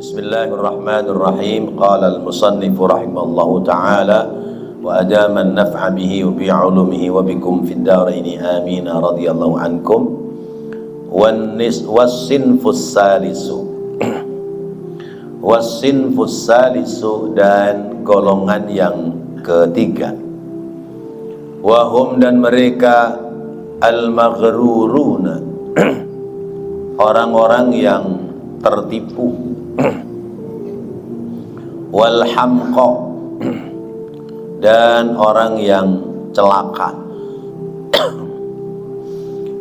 Bismillahirrahmanirrahim. Qala al-musannif rahimallahu ta'ala wa adama an-naf'a bihi wa bi 'ulumihi wa bikum fid dharain amin radhiyallahu ankum. Was-sinfus salisu was-sinfus salisu, dan golongan yang ketiga, wahum, dan mereka al-maghruruna, orang-orang yang tertipu, wal hamqa, dan orang yang celaka,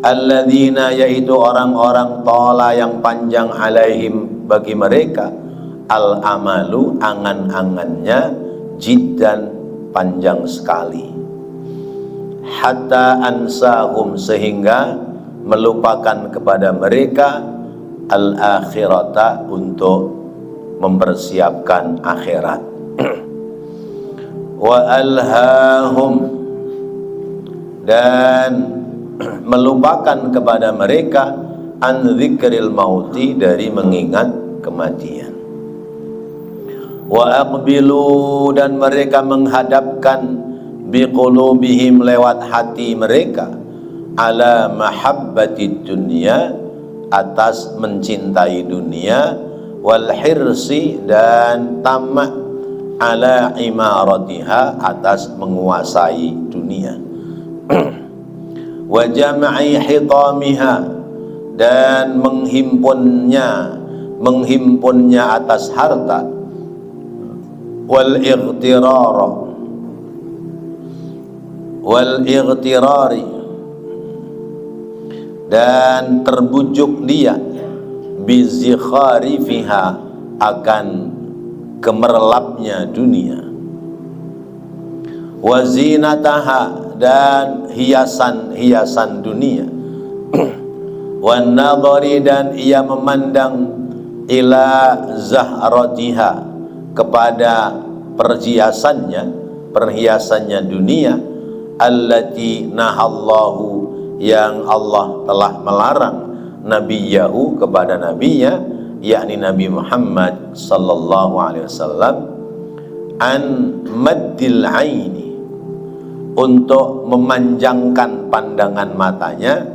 alladzina, yaitu orang-orang tola yang panjang, alaihim, bagi mereka, al amalu, angan-angannya, jiddan, panjang sekali, hatta ansahum, sehingga melupakan kepada mereka al-akhirata, untuk mempersiapkan akhirat. Wa alhahum, dan melupakan kepada mereka an dzikril mauti, dari mengingat kematian. Wa aqbilu, dan mereka menghadapkan biqulubihim, lewat hati mereka, ala mahabbatid dunya, atas mencintai dunia, wal hirsi, dan tamak, ala imaratiha, atas menguasai dunia, wa jam'i hitamiha, dan menghimpunnya atas harta, wal ightirari, dan terbujuk dia bizikhari fiha, akan gemerlapnya dunia, wazinataha, dan hiasan-hiasan dunia, wan nadhari, dan ia memandang ila zahratiha, kepada perhiasannya dunia, allati nahallahu, yang Allah telah melarang, nabiyahu, kepada nabinya, yakni Nabi Muhammad sallallahu alaihi wasallam, an maddil aini, untuk memanjangkan pandangan matanya,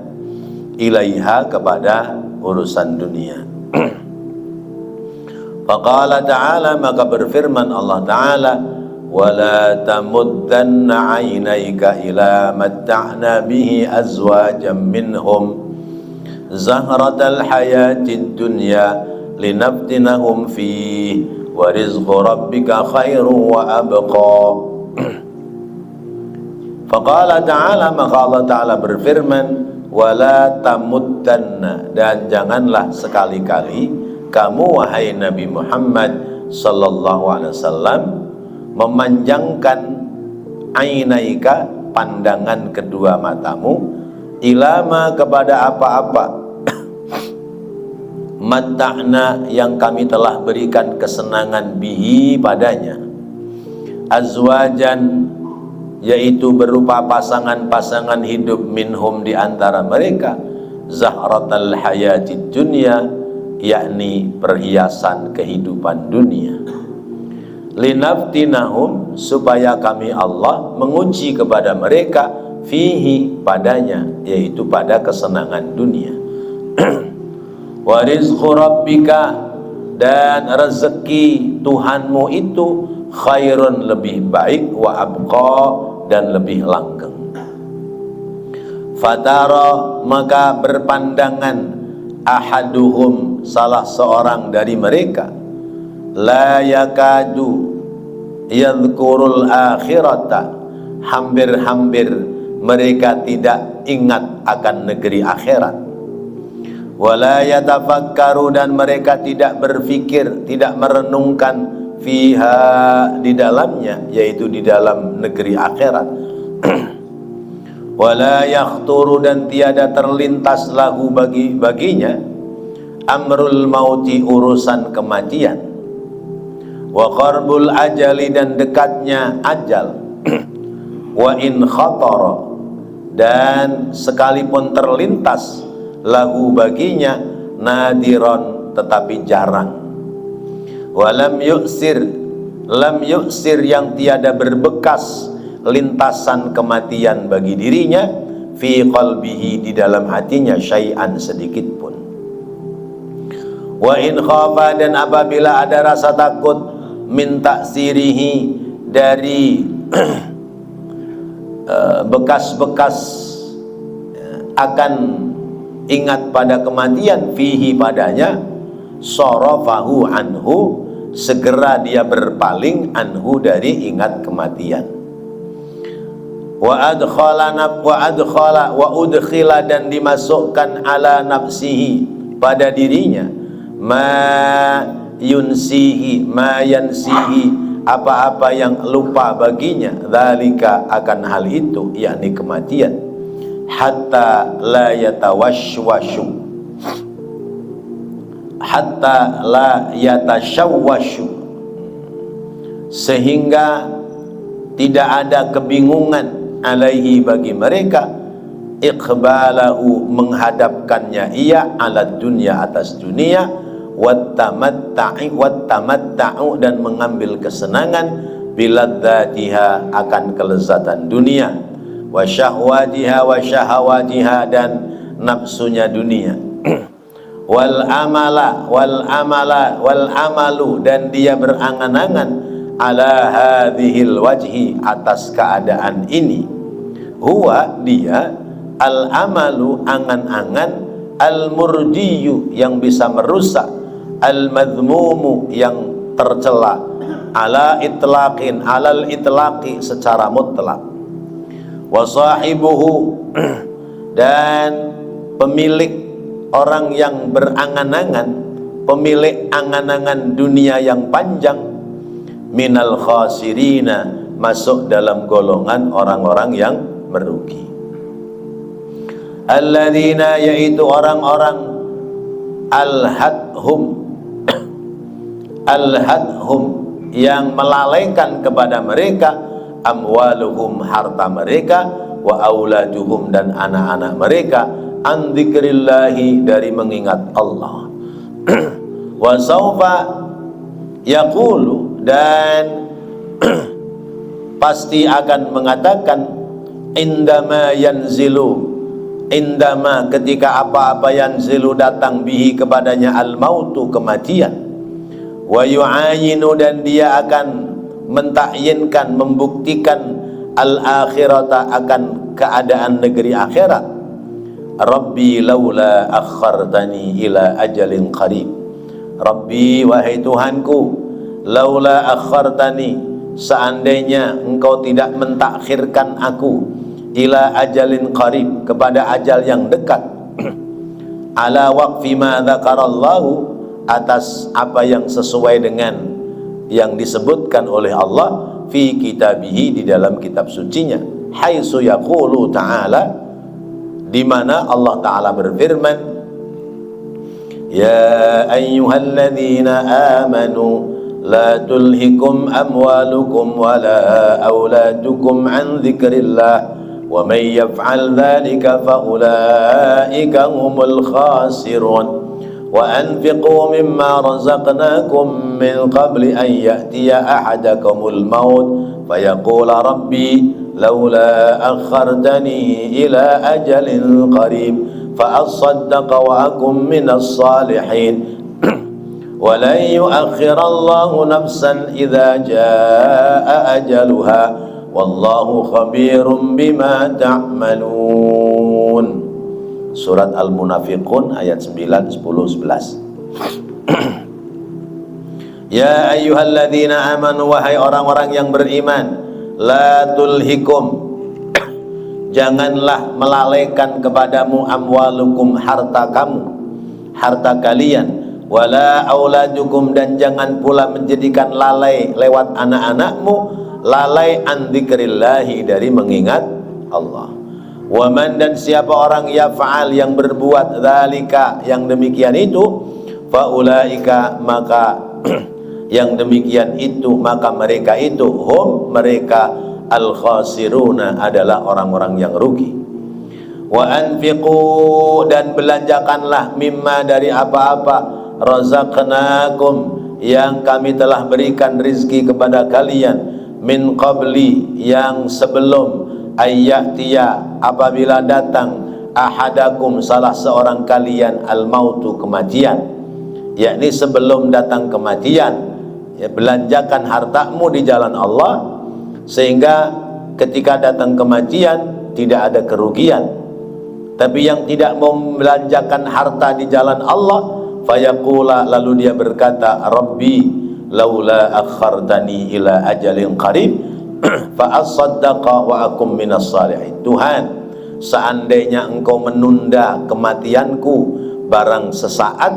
ilaiha, kepada urusan dunia. Faqala ta'ala, maka berfirman Allah Ta'ala, wala tamuddanna 'ainaika ila matta'na bihi azwajan minhum zahratal hayatid dunya linaftinahum fihi wa rizqu rabbika khairu wa abqa. Faqala ta'ala, maka Allah Ta'ala berfirman, wala tamuddanna, dan janganlah sekali-kali kamu, wahai Nabi Muhammad sallallahu alaihi wasallam, memanjangkan ainaika, pandangan kedua matamu, ilama, kepada apa-apa, matta'na, yang kami telah berikan kesenangan, bihi, padanya, azwajan, yaitu berupa pasangan-pasangan hidup, minhum, di antara mereka, zahratal hayatid dunya, yakni perhiasan kehidupan dunia, linaftinahum, supaya kami Allah menguji kepada mereka, fihi, padanya, yaitu pada kesenangan dunia, wa rizqu rabbika, dan rezeki Tuhanmu itu, khairun, lebih baik, wa abqa, dan lebih langgeng. Fatara, maka berpandangan, ahaduhum, salah seorang dari mereka, la yakadu yadhkurul akhirata, hampir-hampir mereka tidak ingat akan negeri akhirat, wala yatafakkaru, dan mereka tidak berfikir, tidak merenungkan, fiha, di dalamnya, yaitu di dalam negeri akhirat, wala yakhturu, dan tiada terlintas lahu, baginya, amrul mauti, urusan kematian, wa qarbul ajali, dan dekatnya ajal, wa in khatara, dan sekalipun terlintas lahu, baginya, nadiron, tetapi jarang, Walam yu'sir, lam yu'sir yang tiada berbekas lintasan kematian bagi dirinya, fi qalbihi di dalam hatinya, syai'an sedikit pun. Wa in khafa dan apabila ada rasa takut, min ta'sirihi dari bekas-bekas akan ingat pada kematian, fihi padanya, sarafahu anhu, segera dia berpaling, anhu dari ingat kematian. Wa udkhila dan dimasukkan ala nafsihi pada dirinya, ma yansihi apa-apa yang lupa baginya, dzalika akan hal itu, yakni kematian, hatta la yatawashwashu, hatta la yatashawwashu, sehingga tidak ada kebingungan, alaihi bagi mereka, iqbalahu menghadapkannya ia, ala dunya atas dunia, wattamatta'u dan mengambil kesenangan, biladzatiha akan kelezatan dunia, wa syahwatiha wa syahawatiha dan nafsunya dunia, wal amalu dan dia berangan-angan, ala hadhil wajhi atas keadaan ini, huwa dia, al amalu angan-angan, al murjiyu yang bisa merusak, al madhmumu yang tercela, ala itlaqin alal itlaqi secara mutlak, wa sahibuhu dan pemilik orang yang berangan-angan, pemilik angan-angan dunia yang panjang, minal khasirina masuk dalam golongan orang-orang yang merugi. Alladzina yaitu orang-orang alhadhum yang melalaikan kepada mereka, amwaluhum harta mereka, wa auladuhum dan anak-anak mereka, an dzikrillahi dari mengingat Allah. Wa saufa yaqulu dan pasti akan mengatakan, indama yanzilu, indama ketika apa-apa yanzilu datang bihi kepadanya, al-mautu kematian, wa yu'ayinu dan dia akan mentakyinkan, membuktikan, al-akhirata akan keadaan negeri akhirat, Rabbi laula akhartani ila ajalin qarib, Rabbi wahai Tuhanku, laula akhartani seandainya engkau tidak mentakhirkan aku, ila ajalin qarib kepada ajal yang dekat, ala waqfi ma dzakarallahu atas apa yang sesuai dengan yang disebutkan oleh Allah, fi kitabihi di dalam kitab sucinya, haitsu yaqulu ta'ala di mana Allah Ta'ala berfirman, ya ayyuhalladzina amanu la tulhikum amwalukum wala auladukum an dzikrillah wa may yaf'al dzalika fa ulaika humul khasirun wa anfiqu mimma razaqnakum min qabli an ya'tiya ahadakumul maut fayaqula rabbi laula akhartani ila ajalin qarib fa asaddaqa wa akum minas salihin walan yu'akhirallahu nafsan idza jaa ajaluha wallahu khabirum bima ta'malun. Surat Al-Munafiqun ayat 9, 10, 11. Ya ayyuhalladzina amanu wahai orang-orang yang beriman, la tulhikum janganlah melalaikan kepadamu, amwalukum harta kamu, harta kalian, wala auladukum dan jangan pula menjadikan lalai lewat anak-anakmu, lalai an dzikrillahi dari mengingat Allah. Waman dan siapa orang yaf'al yang berbuat dzalika yang demikian itu, faulaika maka yang demikian itu, maka mereka itu, hum mereka, al khasiruna adalah orang-orang yang rugi. Wa anfiqu dan belanjakanlah, mimma dari apa-apa, razaqnakum yang kami telah berikan rizki kepada kalian min qabli, yang sebelum ayyatiya, apabila datang ahadakum, salah seorang kalian, al-mautu, kematian, yakni sebelum datang kematian, ya, belanjakan hartamu di jalan Allah sehingga ketika datang kematian tidak ada kerugian. Tapi yang tidak membelanjakan harta di jalan Allah, fayaqula, lalu dia berkata, Rabbi laula akhartani ila ajalin qarib fa asaddaqa wa akum minas salihin. Tuhan, seandainya engkau menunda kematianku barang sesaat,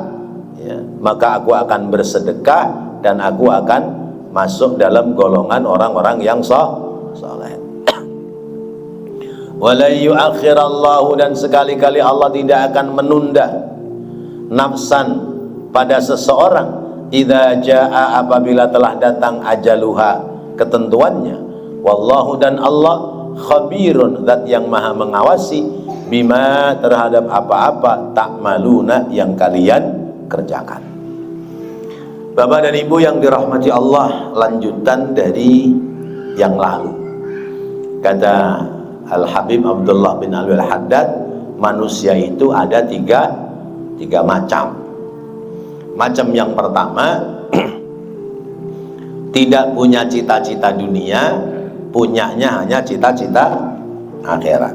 ya, maka aku akan bersedekah dan aku akan masuk dalam golongan orang-orang yang saleh. Wala yuakhirallahu, dan sekali-kali Allah tidak akan menunda nafsan pada seseorang idza jaa, apabila telah datang ajaluha, ketentuannya. Wallahu, dan Allah khabirun, zat yang maha mengawasi, bima, terhadap apa-apa, ta'maluna, yang kalian kerjakan. Bapak dan Ibu yang dirahmati Allah, lanjutan dari yang lalu. Kata Al-Habib Abdullah bin Alwi Al-Haddad, manusia itu ada tiga macam. Macam yang pertama, tidak punya cita-cita dunia, punyanya hanya cita-cita akhirat.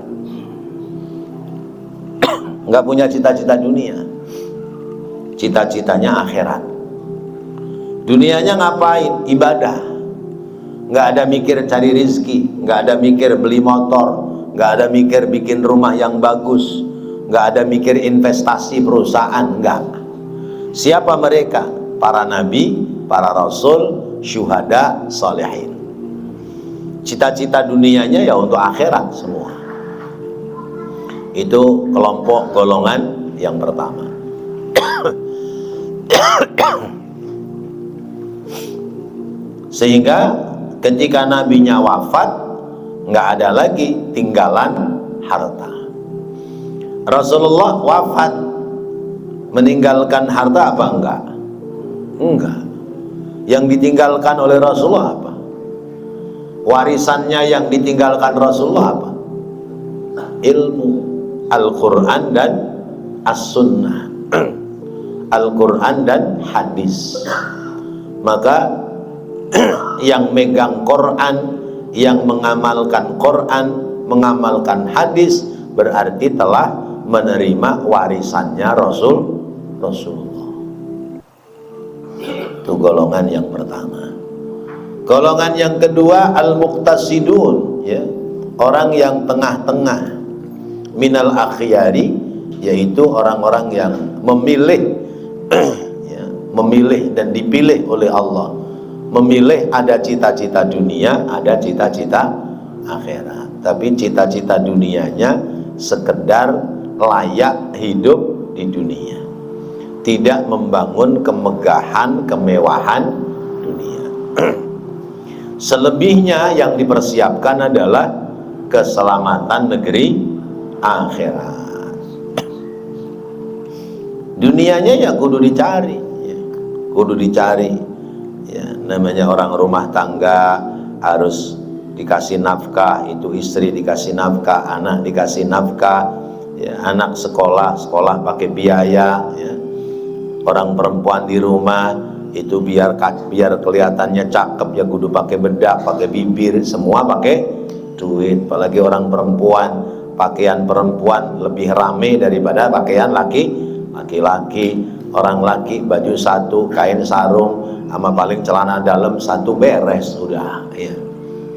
Enggak punya cita-cita dunia, cita-citanya akhirat. Dunianya ngapain? Ibadah. Nggak ada mikir cari rizki, nggak ada mikir beli motor, nggak ada mikir bikin rumah yang bagus, nggak ada mikir investasi perusahaan, nggak. Siapa mereka? Para nabi, para rasul, syuhada, salihin. Cita-cita dunianya ya untuk akhirat semua. Itu kelompok golongan yang pertama. Sehingga ketika nabinya wafat, nggak ada lagi tinggalan harta. Rasulullah wafat, meninggalkan harta apa enggak? Enggak. Yang ditinggalkan oleh Rasulullah apa? Warisannya yang ditinggalkan Rasulullah apa? Ilmu, Al-Quran dan As-Sunnah, Al-Quran dan hadis. Maka yang megang Quran, yang mengamalkan Quran, mengamalkan hadis, berarti telah menerima warisannya Rasulullah. Itu golongan yang pertama. Golongan yang kedua, al-muqtasidun, ya, orang yang tengah-tengah, minal akhyari, yaitu orang-orang yang memilih ya, memilih dan dipilih oleh Allah. Memilih, ada cita-cita dunia, ada cita-cita akhirat. Tapi cita-cita dunianya sekedar layak hidup di dunia, tidak membangun kemegahan, kemewahan dunia. Selebihnya yang dipersiapkan adalah keselamatan negeri akhirat. Dunianya ya kudu dicari, ya, kudu dicari. Ya, namanya orang rumah tangga harus dikasih nafkah, itu istri dikasih nafkah, anak dikasih nafkah, ya, anak sekolah pakai biaya, ya. Orang perempuan di rumah itu biar kelihatannya cakep ya kudu pakai bedak, pakai bibir, semua pakai duit. Apalagi orang perempuan, pakaian perempuan lebih rame daripada pakaian laki-laki. Orang laki baju satu, kain sarung, sama paling celana dalam satu, beres sudah, ya.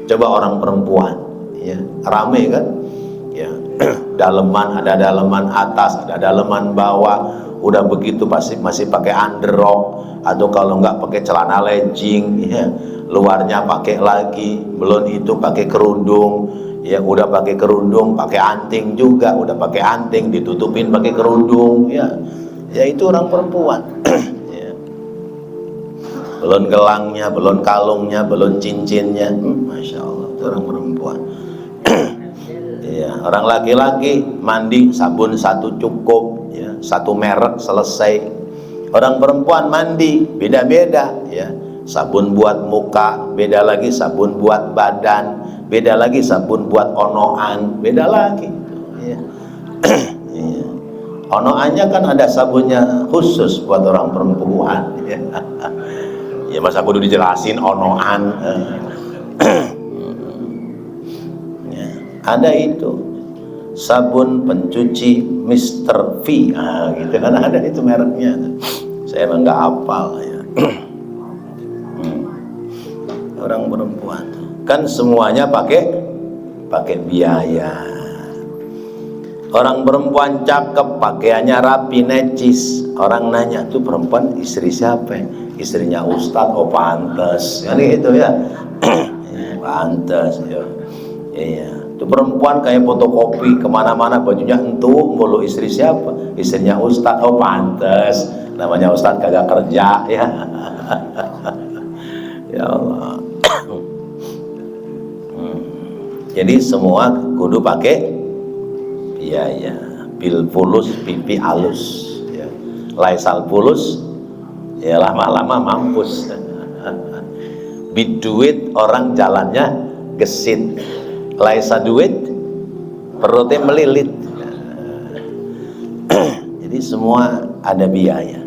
Coba orang perempuan, ya, rame kan, ya. Daleman, ada daleman atas, ada daleman bawah, udah begitu pasti masih pakai underrok, atau kalau enggak pakai celana legging, ya, luarnya pakai lagi, belum itu pakai kerudung, ya, udah pakai kerudung, pakai anting juga, udah pakai anting ditutupin pakai kerudung, ya. Ya itu orang perempuan. Ya. Belum gelangnya, belum kalungnya, belum cincinnya, Masya Allah, itu orang perempuan. Ya, orang laki-laki mandi sabun satu cukup, ya, satu merek selesai. Orang perempuan mandi beda-beda ya. Sabun buat muka, beda lagi sabun buat badan, beda lagi sabun buat onoan, beda lagi ya. Ya. Onoannya kan ada sabunnya khusus buat orang perempuan ya. Ya masa kudu dijelasin onoan. Ya, ada itu sabun pencuci Mr. V, gitu kan, ada itu mereknya. Saya emang nggak hafal ya. Orang perempuan kan semuanya pakai biaya. Orang perempuan cakep, pakaiannya rapi, necis. Orang nanya, tuh perempuan istri siapa? Istrinya Ustadz. Oh pantes, kan gitu ya. Pantes ya. Iya. Tuh perempuan kayak fotokopi, kemana-mana bajunya entuk, mulu istri siapa? Istrinya Ustadz. Oh pantes, namanya Ustadz kagak kerja ya. Ya Allah. Jadi semua kudu pakai biaya. Bil fulus pipi alus ya. Laisal fulus ya lama-lama mampus. Biduit orang jalannya gesit. Laisa duit perutnya melilit. Jadi semua ada biaya.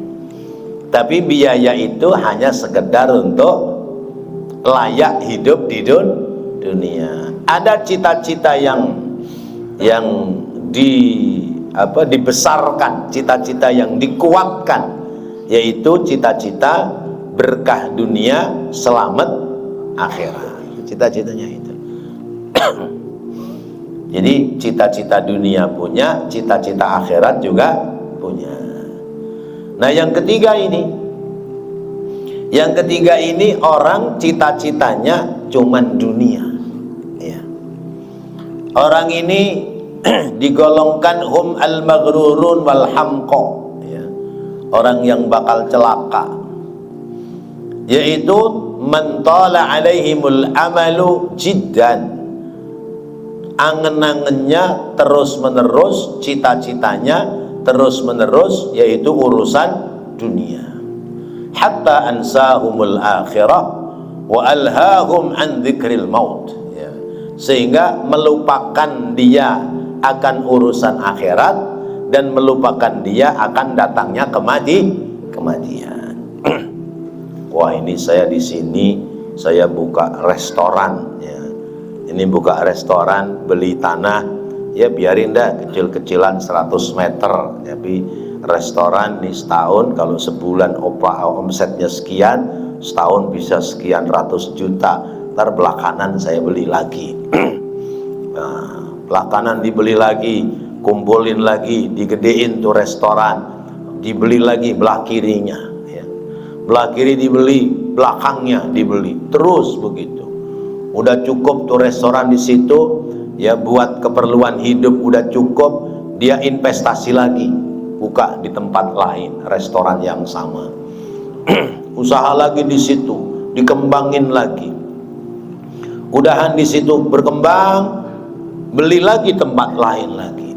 Tapi biaya itu hanya sekedar untuk layak hidup di dunia. Ada cita-cita yang dibesarkan, cita-cita yang dikuatkan, yaitu cita-cita berkah dunia, selamat akhirat. Cita-citanya itu. Jadi cita-cita dunia punya, cita-cita akhirat juga punya. Nah yang ketiga ini orang cita-citanya cuman dunia ya. Orang ini digolongkan hum al-maghrurun wal hamqa ya. Orang yang bakal celaka, yaitu man tala alaihimul amalu jiddan, angen-angennya terus menerus, cita-citanya terus menerus, yaitu urusan dunia. Hatta ansahumul akhirah wa alhahum an dzikril maut ya. Sehingga melupakan dia akan urusan akhirat dan melupakan dia akan datangnya kematian. Wah ini saya di sini saya buka restoran ya. Ini buka restoran, beli tanah ya, biarin dah kecil-kecilan 100 meter. Tapi restoran nih setahun kalau sebulan omsetnya sekian, setahun bisa sekian ratus juta. Ntar belakangan saya beli lagi. Nah, belakangan dibeli lagi, kumpulin lagi, digedein tuh restoran, dibeli lagi belah kirinya ya. Belah kiri dibeli, belakangnya dibeli, terus begitu. Udah cukup tuh restoran di situ ya, buat keperluan hidup udah cukup, dia investasi lagi, buka di tempat lain restoran yang sama. Usaha lagi di situ, dikembangin lagi. Udahan di situ berkembang, beli lagi tempat lain lagi.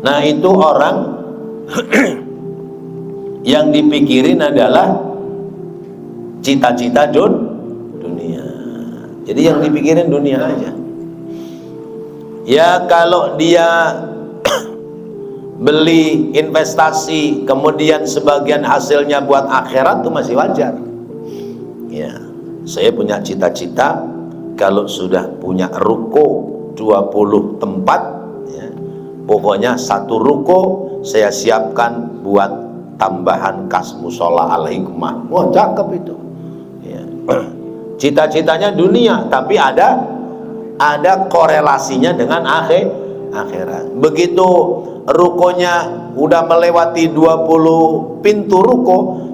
Nah itu orang yang dipikirin adalah cita-cita dunia. Jadi yang dipikirin dunia aja. Ya kalau dia beli investasi kemudian sebagian hasilnya buat akhirat itu masih wajar ya. Saya punya cita-cita kalau sudah punya ruko 20 tempat ya, pokoknya satu ruko saya siapkan buat tambahan kas musola al-hikmah. Wah cakep itu ya. Cita-citanya dunia tapi ada korelasinya dengan akhirat. Begitu rukonya udah melewati 20 pintu ruko,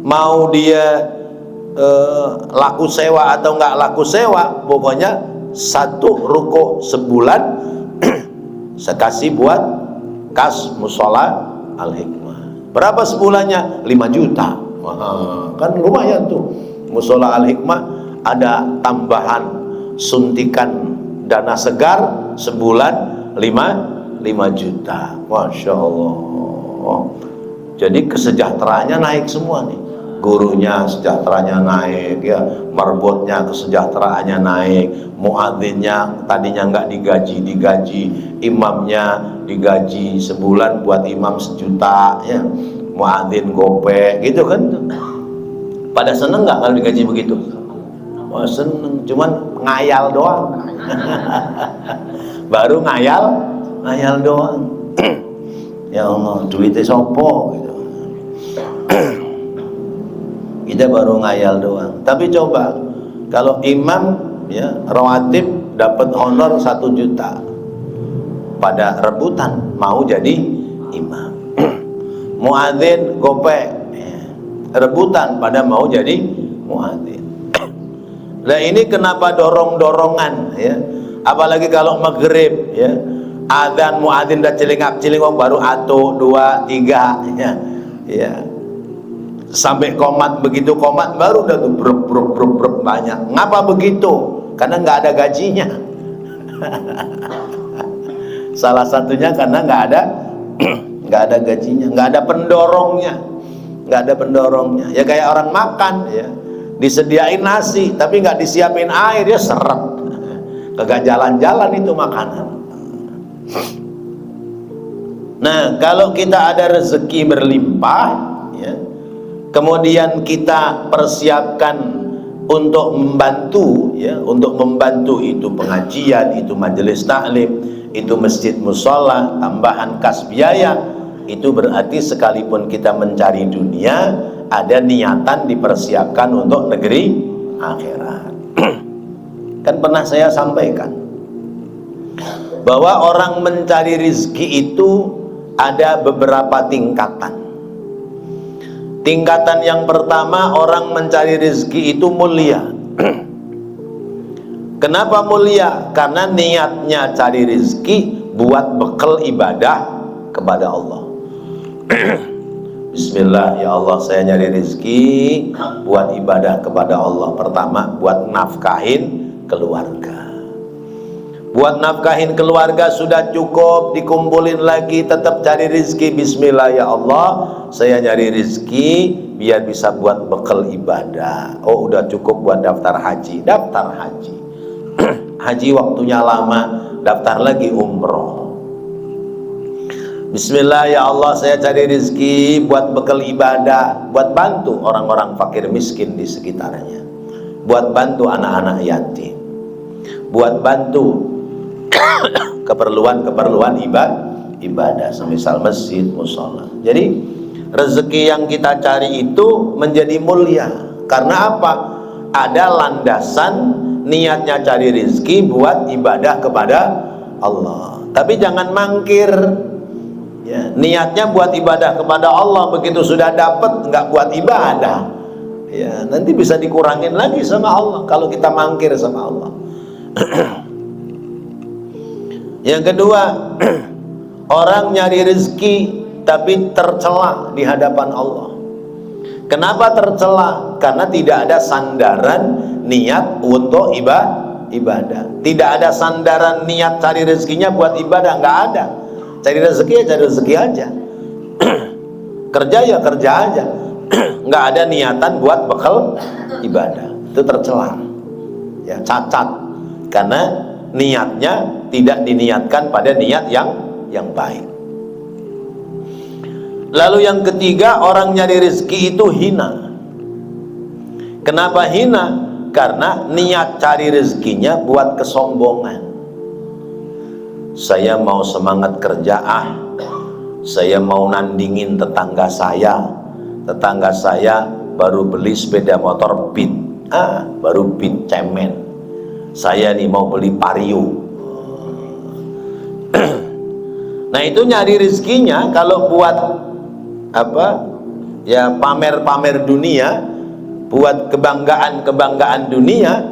mau dia laku sewa atau nggak laku sewa, pokoknya satu ruko sebulan saya kasih buat kas musola al-hikmah. Berapa sebulannya? 5 juta. Wah, kan lumayan tuh. Musola al-hikmah ada tambahan suntikan dana segar sebulan 5 juta. Masya Allah. Jadi kesejahteraannya naik semua nih. Gurunya sejahteranya naik, ya, marbotnya kesejahteraannya naik, muadzinnya tadinya nggak digaji, imamnya digaji sebulan, buat imam 1 juta, ya, muadzin gope, gitu kan? Pada seneng nggak kalau digaji begitu? Wah, seneng, cuman ngayal doang. Baru ngayal doang. Ya Allah, duitnya sopo gitu. Kita baru ngayal doang. Tapi coba kalau imam, ya, rawatib dapat honor 1 juta, pada rebutan mau jadi imam. Muadzin gope, ya, rebutan pada mau jadi muadzin. Nah ini kenapa dorong-dorongan, ya? Apalagi kalau maghrib, ya, adzan muadzin dah celingak-celingok baru 1, 2, 3, ya, ya. Sampai komat, begitu komat baru udah tuh bruk banyak. Ngapa begitu? Karena nggak ada gajinya. Salah satunya karena nggak ada gajinya, nggak ada pendorongnya, ya kayak orang makan, ya, disediain nasi tapi nggak disiapin air, ya seret, kagak jalan-jalan itu makanan. Nah kalau kita ada rezeki berlimpah, ya, kemudian kita persiapkan untuk membantu, ya, untuk membantu itu pengajian, itu majelis taklim, itu masjid musola, tambahan kas biaya, itu berarti sekalipun kita mencari dunia, ada niatan dipersiapkan untuk negeri akhirat. Kan pernah saya sampaikan bahwa orang mencari rizki itu ada beberapa tingkatan. Tingkatan yang pertama, orang mencari rezeki itu mulia. Kenapa mulia? Karena niatnya cari rezeki buat bekal ibadah kepada Allah. Bismillah, ya Allah saya nyari rezeki buat ibadah kepada Allah. Pertama, buat nafkahin keluarga. Buat nafkahin keluarga sudah cukup, dikumpulin lagi, tetap cari rezeki. Bismillah ya Allah, saya nyari rezeki biar bisa buat bekal ibadah. Oh udah cukup buat daftar haji. Daftar haji. Haji waktunya lama, daftar lagi umroh. Bismillah ya Allah, saya cari rezeki buat bekal ibadah, buat bantu orang-orang fakir miskin di sekitarnya, buat bantu anak-anak yatim, buat bantu keperluan ibadah, semisal masjid, musola. Jadi rezeki yang kita cari itu menjadi mulia. Karena apa? Ada landasan niatnya cari rezeki buat ibadah kepada Allah. Tapi jangan mangkir, ya, niatnya buat ibadah kepada Allah, begitu sudah dapat nggak buat ibadah, ya nanti bisa dikurangin lagi sama Allah kalau kita mangkir sama Allah. Yang kedua, orang nyari rezeki tapi tercela di hadapan Allah. Kenapa tercela? Karena tidak ada sandaran niat untuk ibadah. Tidak ada sandaran niat cari rezekinya buat ibadah, nggak ada. Cari rezeki ya cari rezeki aja. Kerja ya kerja aja. Nggak ada niatan buat bekal ibadah. Itu tercela. Ya, cacat. Karena niatnya tidak diniatkan pada niat yang baik. Lalu yang ketiga, orang nyari rezeki itu hina. Kenapa hina? Karena niat cari rezekinya buat kesombongan. Saya mau semangat kerja, saya mau nandingin tetangga saya baru beli sepeda motor Beat, baru Beat cemen. Saya nih mau beli Vario. Nah itu nyari rezekinya. Kalau buat apa, ya pamer-pamer dunia, buat kebanggaan dunia,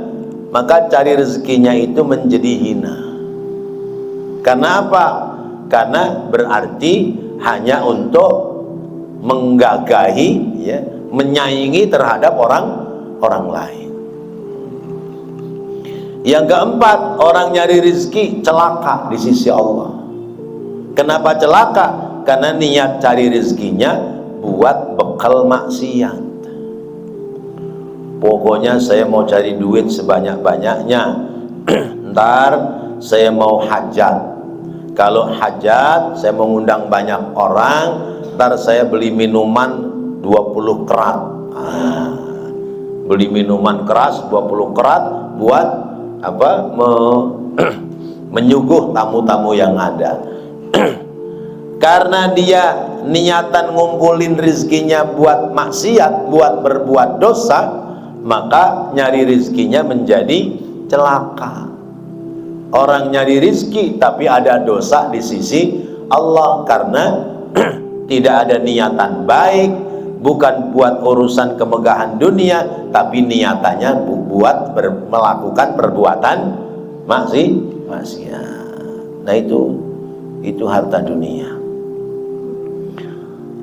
maka cari rezekinya itu menjadi hina. Karena apa? Karena berarti hanya untuk menggagahi, ya, menyaingi terhadap orang lain. Yang keempat, orang nyari rezeki celaka di sisi Allah. Kenapa celaka? Karena niat cari rezekinya buat bekal maksiat. Pokoknya saya mau cari duit sebanyak-banyaknya. Ntar saya mau hajat. Kalau hajat saya mengundang banyak orang, ntar saya beli minuman 20 kerat. Beli minuman keras 20 kerat buat apa? Menyuguh tamu-tamu yang ada. Karena dia niatan ngumpulin rizkinya buat maksiat, buat berbuat dosa, maka nyari rizkinya menjadi celaka. Orang nyari rizki tapi ada dosa di sisi Allah karena tidak ada niatan baik, bukan buat urusan kemegahan dunia, tapi niatannya buat melakukan perbuatan maksiat. Nah itu harta dunia.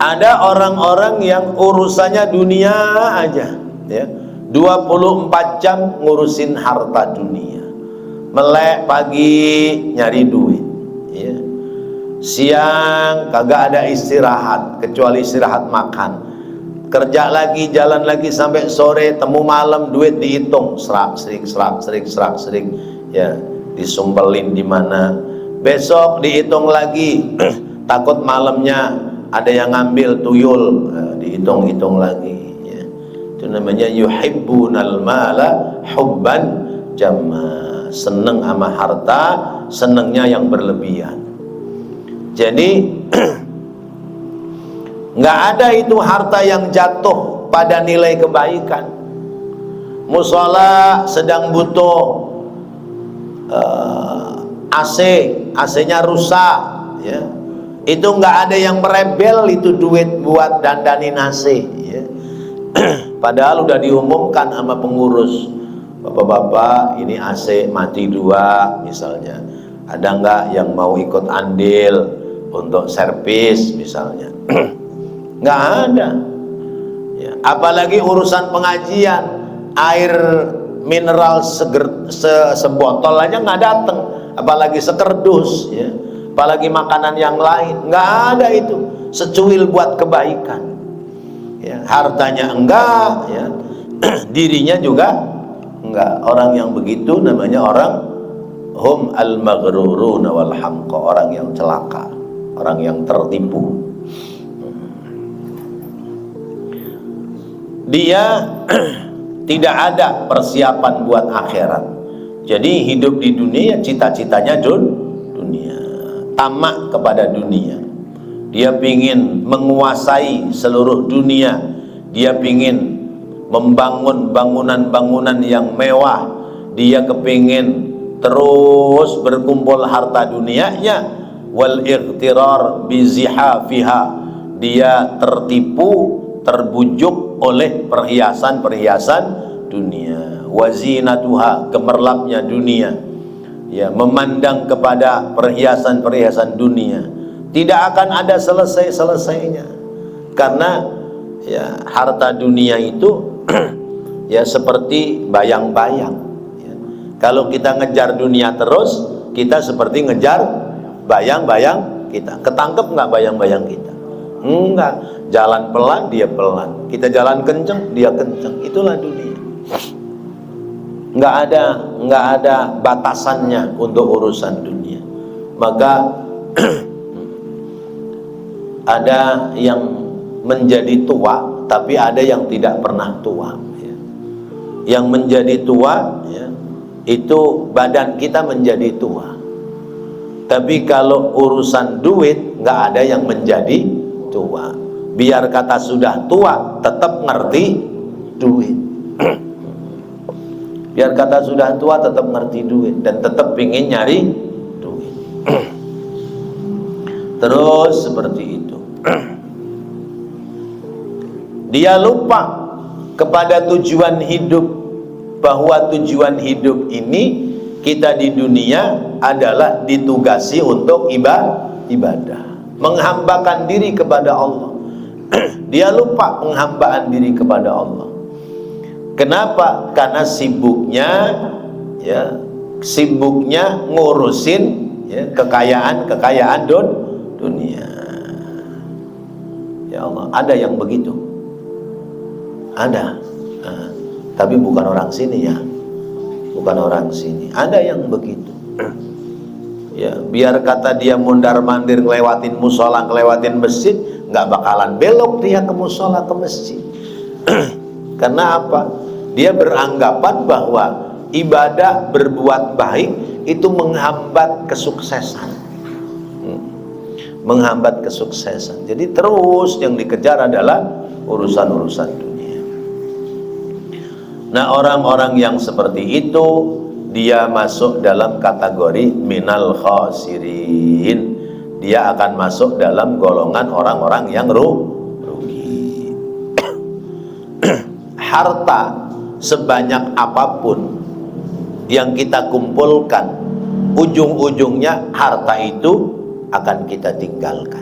Ada orang-orang yang urusannya dunia aja, ya. 24 jam ngurusin harta dunia. Melek pagi nyari duit, ya. Siang kagak ada istirahat kecuali istirahat makan. Kerja lagi, jalan lagi sampai sore, temu malam, duit dihitung, serak serik, ya, disumpelin di mana. Besok dihitung lagi, takut malamnya ada yang ngambil tuyul, dihitung-hitung lagi, ya. Itu namanya yuhibbunal mala hubban jamma, seneng sama harta, senengnya yang berlebihan. Jadi nggak ada itu harta yang jatuh pada nilai kebaikan. Musola sedang butuh AC-nya rusak, ya. Itu nggak ada yang merebel itu duit buat dandanin AC, ya. Padahal udah diumumkan sama pengurus, bapak-bapak ini AC mati 2 misalnya, ada nggak yang mau ikut andil untuk servis misalnya. Nggak ada, ya. Apalagi urusan pengajian, air mineral sebotol aja nggak datang, apalagi sekerdus, ya. Apalagi makanan yang lain, nggak ada itu. Secuil buat kebaikan, ya. Hartanya enggak, ya. Dirinya juga enggak. Orang yang begitu namanya orang hum al-maghruruna wal hamqa, orang yang celaka, orang yang tertipu. Dia tidak ada persiapan buat akhirat. Jadi hidup di dunia, cita-citanya dunia, tamak kepada dunia. Dia pingin menguasai seluruh dunia. Dia pingin membangun bangunan-bangunan yang mewah. Dia kepingin terus berkumpul harta dunianya. Wal ightirar bizihafiha, dia tertipu, terbujuk oleh perhiasan-perhiasan dunia. Wazinatuha, gemerlapnya dunia, ya, memandang kepada perhiasan-perhiasan dunia, tidak akan ada selesai-selesainya. Karena ya harta dunia itu ya seperti bayang-bayang, ya. Kalau kita ngejar dunia terus, kita seperti ngejar bayang-bayang kita. Ketangkep nggak bayang-bayang kita? Enggak. Jalan pelan, dia pelan. Kita jalan kenceng, dia kenceng. Itulah dunia. Nggak ada batasannya untuk urusan dunia. Maka ada yang menjadi tua, tapi ada yang tidak pernah tua, ya. Yang menjadi tua, ya, itu badan kita menjadi tua. Tapi kalau urusan duit, nggak ada yang menjadi tua. Biar kata sudah tua, tetap ngerti duit. Biar kata sudah tua, tetap ngerti duit dan tetap pingin nyari duit. Terus seperti itu. Dia lupa kepada tujuan hidup, bahwa tujuan hidup ini kita di dunia adalah ditugasi untuk ibadah, menghambakan diri kepada Allah. Dia lupa penghambaan diri kepada Allah. Kenapa? Karena sibuknya, ya, sibuknya ngurusin, ya, kekayaan dunia. Ya, Ya Allah, ada yang begitu. Ada. Nah, tapi bukan orang sini ya. Bukan orang sini. Ada yang begitu. Ya, biar kata dia mondar-mandir ngelewatin musola, ngelewatin masjid, nggak bakalan belok dia ke musola, ke masjid. Karena apa? Dia beranggapan bahwa ibadah berbuat baik itu menghambat kesuksesan. Menghambat kesuksesan. Jadi terus yang dikejar adalah urusan-urusan dunia. Nah, orang-orang yang seperti itu dia masuk dalam kategori minal khasirin. Dia akan masuk dalam golongan orang-orang yang rugi. Harta sebanyak apapun yang kita kumpulkan, ujung-ujungnya harta itu akan kita tinggalkan.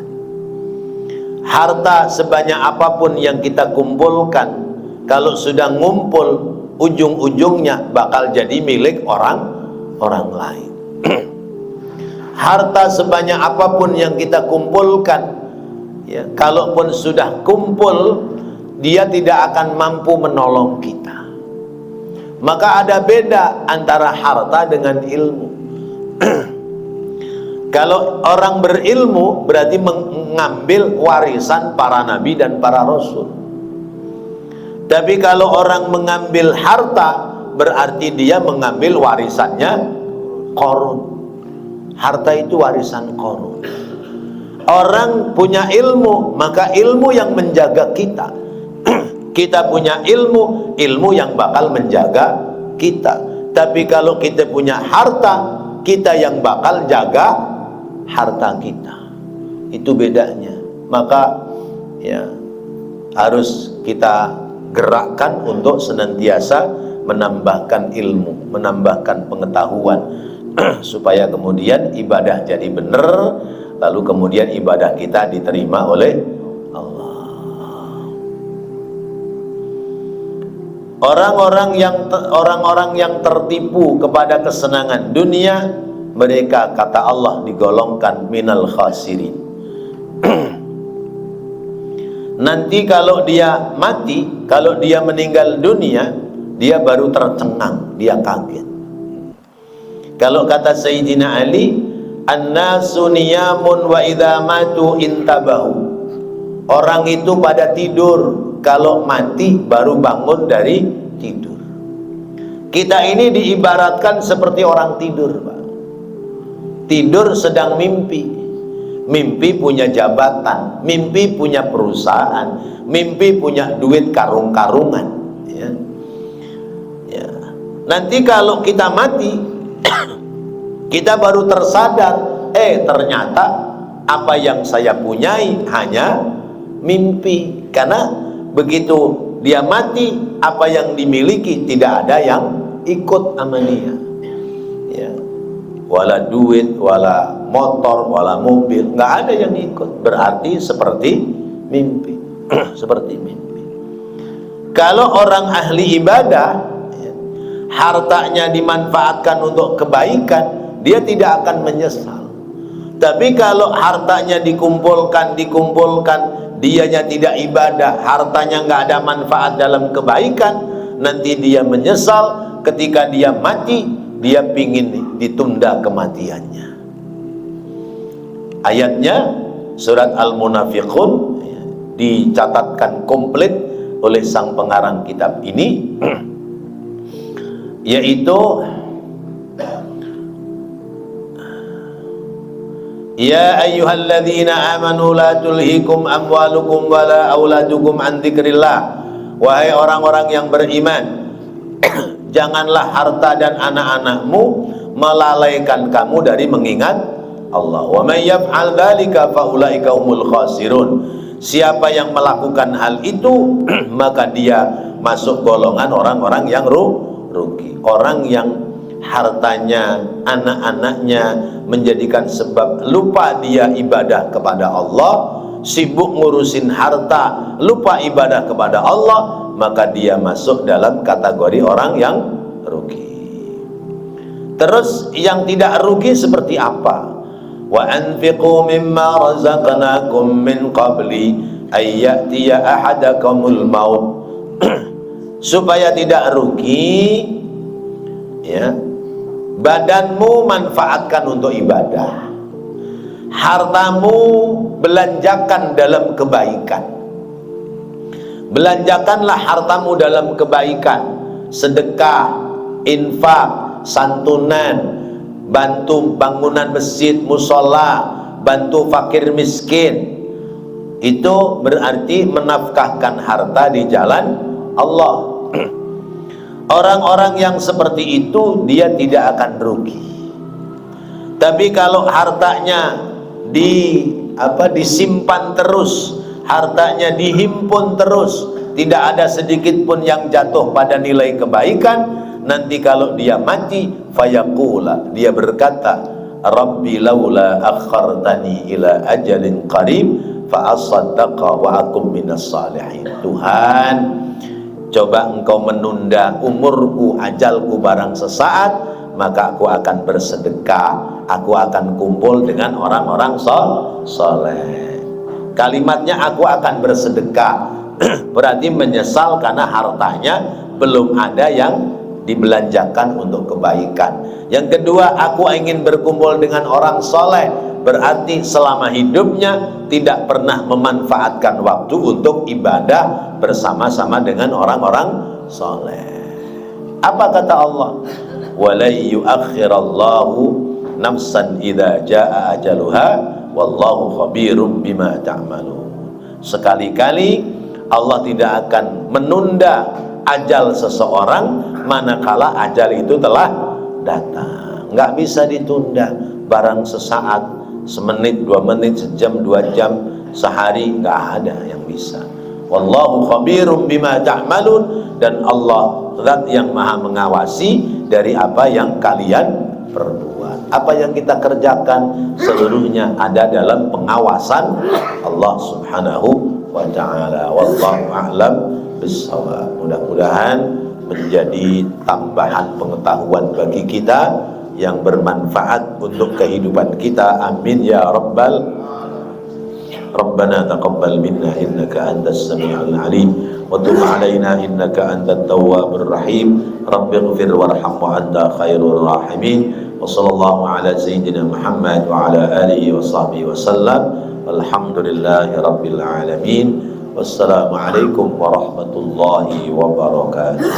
Harta sebanyak apapun yang kita kumpulkan, kalau sudah ngumpul, ujung-ujungnya bakal jadi milik orang lain. Harta sebanyak apapun yang kita kumpulkan, ya, kalaupun sudah kumpul, dia tidak akan mampu menolong kita. Maka ada beda antara harta dengan ilmu. Kalau orang berilmu berarti mengambil warisan para nabi dan para rasul. Tapi kalau orang mengambil harta berarti dia mengambil warisannya Qarun. Harta itu warisan Qarun. Orang punya ilmu, maka ilmu yang menjaga kita. Kita punya ilmu, ilmu yang bakal menjaga kita. Tapi kalau kita punya harta, kita yang bakal jaga harta kita. Itu bedanya. Maka ya harus kita gerakkan untuk senantiasa menambahkan ilmu, menambahkan pengetahuan supaya kemudian ibadah jadi benar, lalu kemudian ibadah kita diterima oleh Allah. Orang-orang yang tertipu kepada kesenangan dunia, mereka kata Allah digolongkan minal khasirin. Nanti kalau dia mati, kalau dia meninggal dunia, dia baru tercengang, dia kaget. Kalau kata Sayyidina Ali, an-nasu niyamun wa idza matu intabahu. Orang itu pada tidur, kalau mati baru bangun dari tidur. Kita ini diibaratkan seperti orang tidur, Pak. Tidur sedang mimpi. Mimpi punya jabatan, mimpi punya perusahaan, mimpi punya duit karung-karungan, ya. Ya. Nanti kalau kita mati, kita baru tersadar, ternyata apa yang saya punyai hanya mimpi. Karena begitu dia mati, apa yang dimiliki tidak ada yang ikut sama dia, ya. Wala duit, wala motor, wala mobil, nggak ada yang ikut. Berarti seperti mimpi. Seperti mimpi. Kalau orang ahli ibadah, ya, hartanya dimanfaatkan untuk kebaikan, dia tidak akan menyesal. Tapi kalau hartanya dikumpulkan, dianya tidak ibadah, hartanya nggak ada manfaat dalam kebaikan, nanti dia menyesal. Ketika dia mati, dia pingin ditunda kematiannya. Ayatnya surat Al-Munafiqun, ya, dicatatkan komplit oleh sang pengarang kitab ini, yaitu ya ayyuhalladzina amanu la tulhikum amwalukum wala auladukum an dzikrillah. Wahai orang-orang yang beriman, janganlah harta dan anak-anakmu melalaikan kamu dari mengingat Allah. Wa may yaf'al dzalika fa ulaika humul khasirun. Siapa yang melakukan hal itu maka dia masuk golongan orang-orang yang rugi. Orang yang hartanya, anak-anaknya menjadikan sebab lupa dia ibadah kepada Allah, sibuk ngurusin harta, lupa ibadah kepada Allah, maka dia masuk dalam kategori orang yang rugi. Terus yang tidak rugi seperti apa? Wa anfiqu mimma razaqnakum min qabli ayyatiya ahadakumul maut supaya tidak rugi ya, badanmu manfaatkan untuk ibadah, hartamu belanjakan dalam kebaikan. Belanjakanlah hartamu dalam kebaikan, sedekah, infak, santunan, bantu bangunan masjid, musola, bantu fakir miskin. Itu berarti menafkahkan harta di jalan Allah. Orang-orang yang seperti itu dia tidak akan rugi. Tapi kalau hartanya disimpan terus, hartanya dihimpun terus, tidak ada sedikit pun yang jatuh pada nilai kebaikan, nanti kalau dia mati fayaqula, dia berkata, Rabbi laula akhartani ila ajalin qarib fa asaddaqa wa akum minas salihin. Tuhan, coba engkau menunda umurku, ajalku barang sesaat, maka aku akan bersedekah, aku akan kumpul dengan orang-orang soleh. Kalimatnya aku akan bersedekah berarti menyesal karena hartanya belum ada yang dibelanjakan untuk kebaikan. Yang kedua, aku ingin berkumpul dengan orang soleh, berarti selama hidupnya tidak pernah memanfaatkan waktu untuk ibadah bersama-sama dengan orang-orang soleh. Apa kata Allah? Walai yuakhirallahu nafsan idza jaa ajaluha wallahu khabirum bima ta'malun. Sekali-kali Allah tidak akan menunda ajal seseorang manakala ajal itu telah datang. Nggak bisa ditunda. Barang sesaat, semenit, 2 menit, sejam, 2 jam, sehari, nggak ada yang bisa. Wallahu khabirum bima ta'malun, dan Allah zat yang maha mengawasi dari apa yang kalian perbuat. Apa yang kita kerjakan seluruhnya ada dalam pengawasan Allah Subhanahu wa ta'ala. Wallahu a'lam bissawab. Mudah-mudahan menjadi tambahan pengetahuan bagi kita yang bermanfaat untuk kehidupan kita. Amin ya rabbal. Rabbana taqabbal minna innaka antas samiul alim wa tub alaina innaka antat tawwabur rahim. Rabbighfir warham wa anta khairur rahimin. Wa sallallahu ala sayyidina Muhammad wa ala alihi wa sahbihi wa sallam. Alhamdulillahi rabbil alamin. Wassalamualaikum warahmatullahi wabarakatuh.